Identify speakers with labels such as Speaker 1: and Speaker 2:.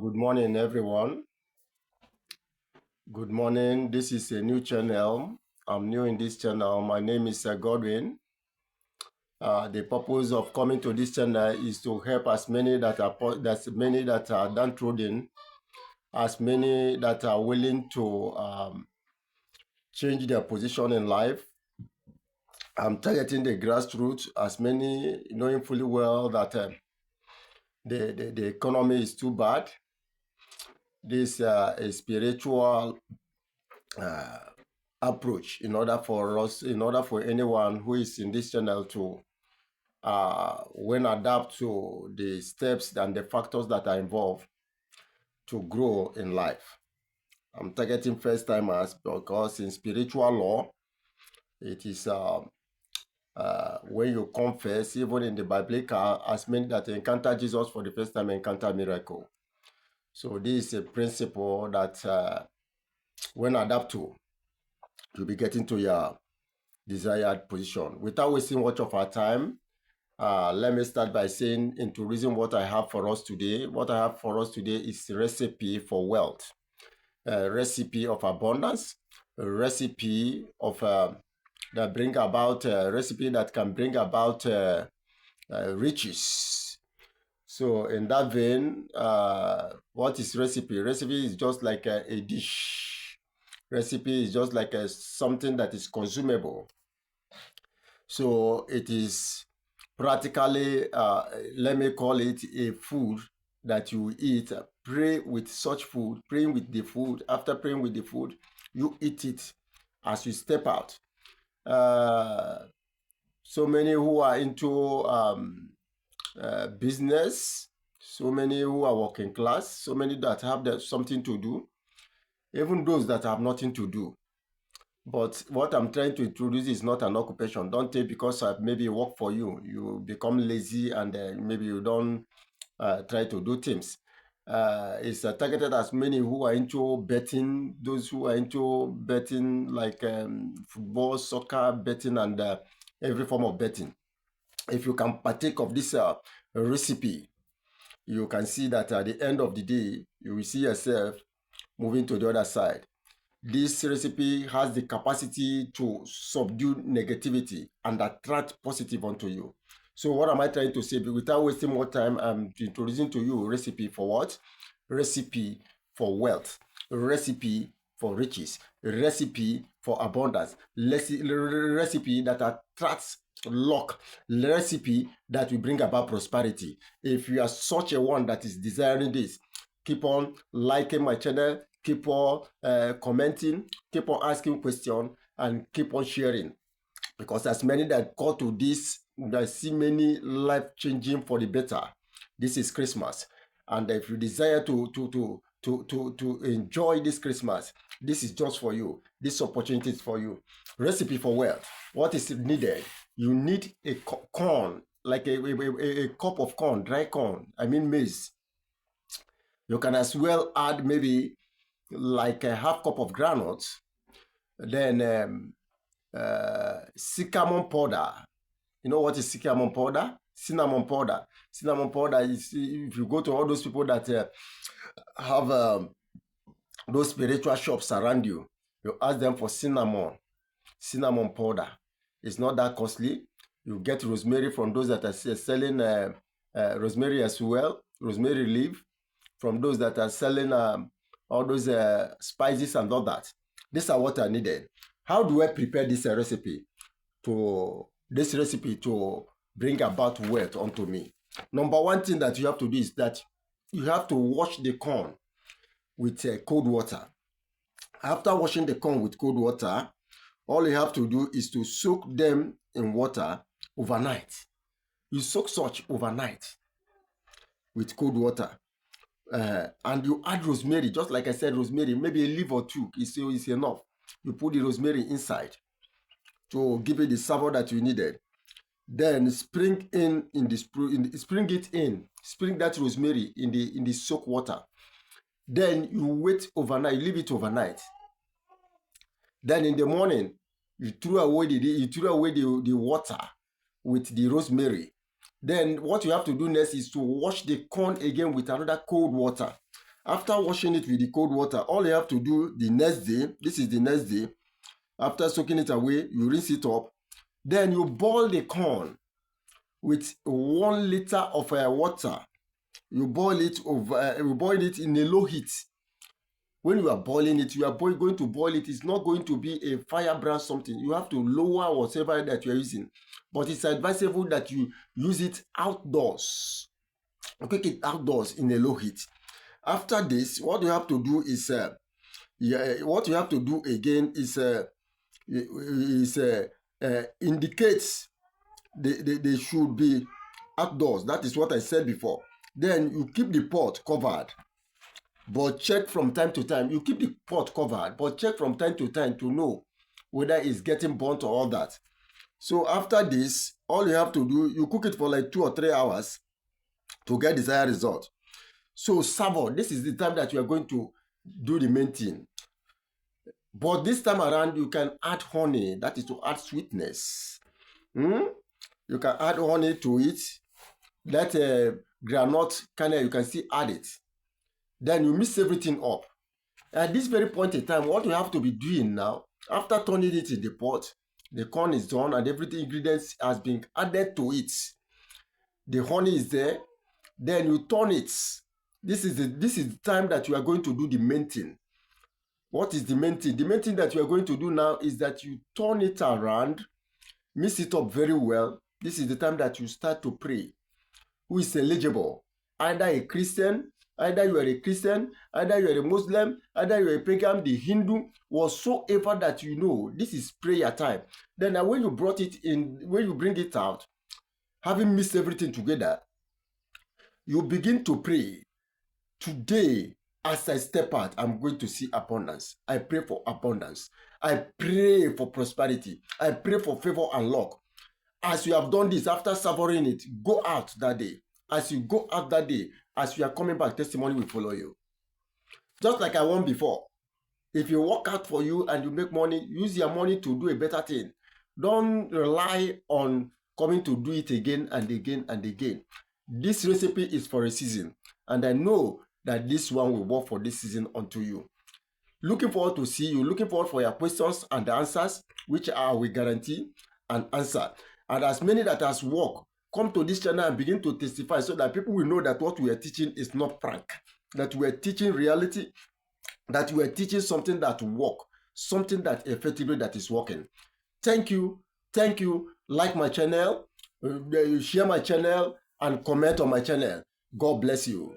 Speaker 1: Good morning, everyone. Good morning. This is a new channel. I'm new in this channel. My name is Godwin. The purpose of coming to this channel is to help as many that are downtrodden, as many that are willing to change their position in life. I'm targeting the grassroots, as many knowing fully well that the economy is too bad. This a spiritual approach in order for anyone who is in this channel to when adapt to the steps and the factors that are involved to grow in life. I'm targeting first timers because in spiritual law, it is when you confess, even in the biblical, as many that encounter Jesus for the first time encounter miracle. So this is a principle that when adapt to, you'll be getting to your desired position. Without wasting much of our time, let me start by saying, introducing what I have for us today. What I have for us today is a recipe for wealth, a recipe of abundance, a recipe of that bring about a recipe that can bring about riches. So in that vein, what is recipe? Recipe is just like a dish. Recipe is just like something that is consumable. So it is practically, let me call it a food that you eat. Pray with such food, praying with the food. After praying with the food, you eat it as you step out. So many who are into business, so many who are working class, so many that have something to do, even those that have nothing to do. But what I'm trying to introduce is not an occupation. Don't take because I maybe work for you, you become lazy and maybe you don't try to do things. It's targeted as many who are into betting, those who are into betting like football, soccer, betting, and every form of betting. If you can partake of this recipe, you can see that at the end of the day, you will see yourself moving to the other side. This recipe has the capacity to subdue negativity and attract positive onto you. So what am I trying to say? Without wasting more time, I'm introducing to you a recipe for what? Recipe for wealth, recipe for riches, recipe for abundance, recipe that attracts luck, recipe that will bring about prosperity. If you are such a one that is desiring this, keep on liking my channel, keep on commenting, keep on asking questions, and keep on sharing. Because as many that call to this, I see many life changing for the better. This is Christmas, and if you desire to enjoy this Christmas, this is just for you. This opportunity is for you. Recipe for wealth. What is needed? You need a corn, like a cup of corn, dry corn. I mean maize. You can as well add maybe like a half cup of granules, then cinnamon powder. You know what is cinnamon powder? Cinnamon powder. Cinnamon powder is, if you go to all those people that have those spiritual shops around you, you ask them for cinnamon powder. It's not that costly. You get rosemary from those that are selling rosemary as well, rosemary leaf, from those that are selling all those spices and all that. These are what are needed. How do I prepare this recipe to bring about wealth onto me? Number one thing that you have to do is that you have to wash the corn with cold water. After washing the corn with cold water, all you have to do is to soak them in water overnight. You soak such overnight with cold water. And you add rosemary, just like I said, rosemary, maybe a leaf or two is enough. You put the rosemary inside to give it the savor that you needed. Then spring that rosemary in the soak water. Then you wait overnight, you leave it overnight. Then in the morning, you throw away the water with the rosemary. Then what you have to do next is to wash the corn again with another cold water. After washing it with the cold water, all you have to do the next day, this is the next day, after soaking it away, you rinse it up. Then you boil the corn with 1 liter of water. You boil it in a low heat. When you are boiling it, you are going to boil it. It's not going to be a firebrand something. You have to lower whatever that you are using. But it's advisable that you use it outdoors. Cook it outdoors in a low heat. After this, what you have to do is indicates they should be outdoors. That is what I said before. Then you keep the pot covered, but check from time to time. You keep the pot covered, but check from time to time to know whether it's getting burnt or all that. So after this, all you have to do, you cook it for like 2 or 3 hours to get desired result. So savor, this is the time that you are going to do the main thing. But this time around, you can add honey. That is to add sweetness. You can add honey to it. That granite kernel, you can still add it. Then you mix everything up. At this very point in time, what you have to be doing now, after turning it in the pot, the corn is done and everything ingredients has been added to it. The honey is there. Then you turn it. This is the time that you are going to do the main thing. What is the main thing? The main thing that you are going to do now is that you turn it around, mix it up very well. This is the time that you start to pray. Who is eligible? Either a Christian, either you are a Christian, either you are a Muslim, either you are a pagan, the Hindu, whatsoever that you know, this is prayer time. Then when you brought it in, when you bring it out, having mixed everything together, you begin to pray. Today, as I step out, I'm going to see abundance. I pray for abundance. I pray for prosperity. I pray for favor and luck. As you have done this, after savoring it, go out that day. As you go out that day, as you are coming back, testimony will follow you. Just like I warned before, if you work out for you and you make money, use your money to do a better thing. Don't rely on coming to do it again and again and again. This recipe is for a season, and I know that this one will work for this season unto you. Looking forward to see you. Looking forward for your questions and the answers, which I will guarantee and answer. And as many that has worked, come to this channel and begin to testify so that people will know that what we are teaching is not prank. That we are teaching reality, that we are teaching something that will work, something that effectively that is working. Thank you. Thank you. Like my channel, share my channel, and comment on my channel. God bless you.